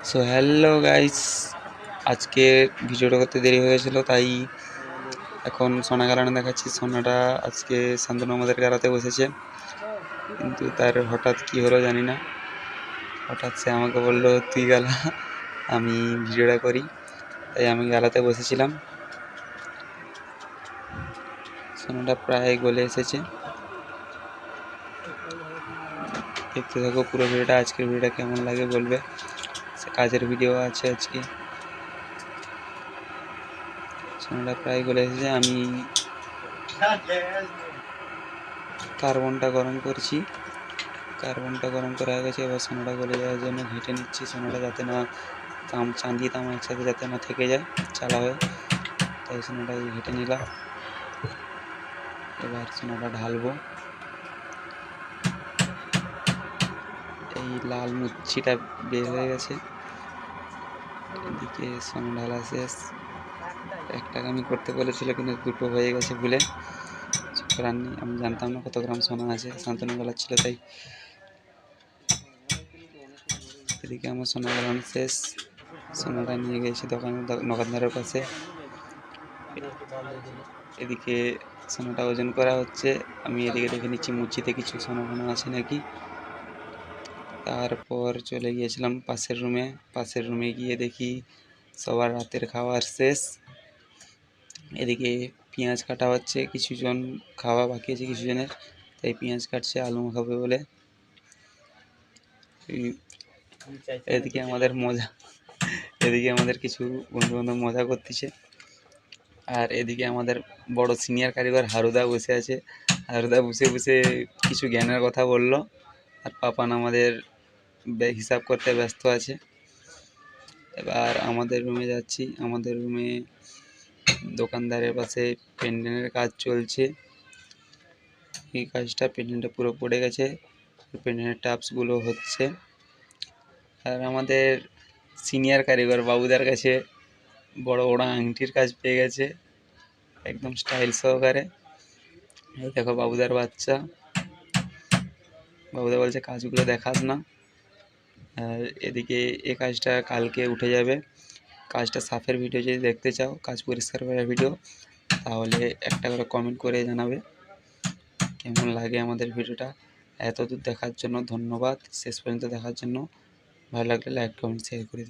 So hello guys, আজকে ভিডিওটা করতে দেরি হয়ে গেছিলো, তাই এখন সোনা গালানো দেখাচ্ছি। সোনাটা আজকে শান্তনু আমাদের গালাতে বসেছে, কিন্তু তার হঠাৎ কি হলো জানি না। হঠাৎ সে আমাকে বললো তুই গালা, আমি ভিডিওটা করি, তাই আমি গালাতে বসেছিলাম। সোনাটা প্রায় গলে এসেছে, দেখতে থাকো পুরো ভিডিওটা। আজকের ভিডিওটা কেমন লাগে বলবে, সে কাজের ভিডিও আছে আজকে। সোনাটা প্রায় গলে এসেছে, আমি কার্বনটা গরম করছি। কার্বনটা গরম করা হয়ে গেছে, এবার সোনাটা গলে যাওয়ার জন্য ঘেঁটে নিচ্ছি। সোনাটা যাতে না চাঁদি তামা একসাথে যাতে না থেকে যায় চালা হয়ে, তাই সোনাটা ঘেঁটে নিলাম। এবার সোনাটা ঢালবো। এই লাল মুচ্ছিটা বের হয়ে গেছে, এদিকে সোনা ঢালা শেষ। একটাকে আমি করতে বলেছিল, কিন্তু দুটো হয়ে গেছে ভুলে। করার নেই, আমি জানতাম না কত গ্রাম সোনা আছে, শান্তনু গলার ছিল তাই। এদিকে আমার সোনা গলানো শেষ। সোনাটা নিয়ে গেছি দোকানদারের পাশে। এদিকে সোনাটা ওজন করা হচ্ছে, আমি এদিকে দেখে নিচ্ছি মুচিতে কিছু সোনা ফোনা আছে নাকি। তারপর চলে গিয়েছিলাম পাশের রুমে গিয়ে দেখি সবার রাতের খাওয়ার শেষ। এদিকে পেঁয়াজ কাটা হচ্ছে, কিছুজন খাওয়া বাকি আছে কিছুজনের, তাই পেঁয়াজ কাটছে আলু মাখাবে বলে। এদিকে আমাদের কিছু বন্ধু বান্ধব মজা করতেছে। আর এদিকে আমাদের বড় সিনিয়র কারিগর হারুদা বসে আছে। হারুদা বসে বসে কিছু জ্ঞানের কথা বলল, আর পাপান আমাদের হিসাব করতে ব্যস্ত আছে। এবার আমাদের রুমে যাচ্ছি। আমাদের রুমে দোকানদারের পাশে পেন্ডেন্টের কাজ চলছে। এই কাজটা পেন্ডেন্টটা পুরো পড়ে গেছে, পেন্ডেন্টের টাপসগুলো হচ্ছে। আর আমাদের সিনিয়র কারিগর বাবুদার কাছে বড় বড় আংটির কাজ পেয়ে গেছে, একদম স্টাইল সহকারে। এই দেখো বাবুদার বাচ্চা। বাবুদা বলছে কাজগুলো দেখাস না। আর এদিকে এই কাজটা কালকে উঠে যাবে। কাজটা সাফের ভিডিও যদি দেখতে চাও, কাজ পরিষ্কার করার ভিডিও, তাহলে একটা করে কমেন্ট করে জানাবে কেমন লাগে আমাদের ভিডিওটা। এতদূর দেখার জন্য ধন্যবাদ, শেষ পর্যন্ত দেখার জন্য। ভালো লাগলে লাইক কমেন্ট শেয়ার করে দিন।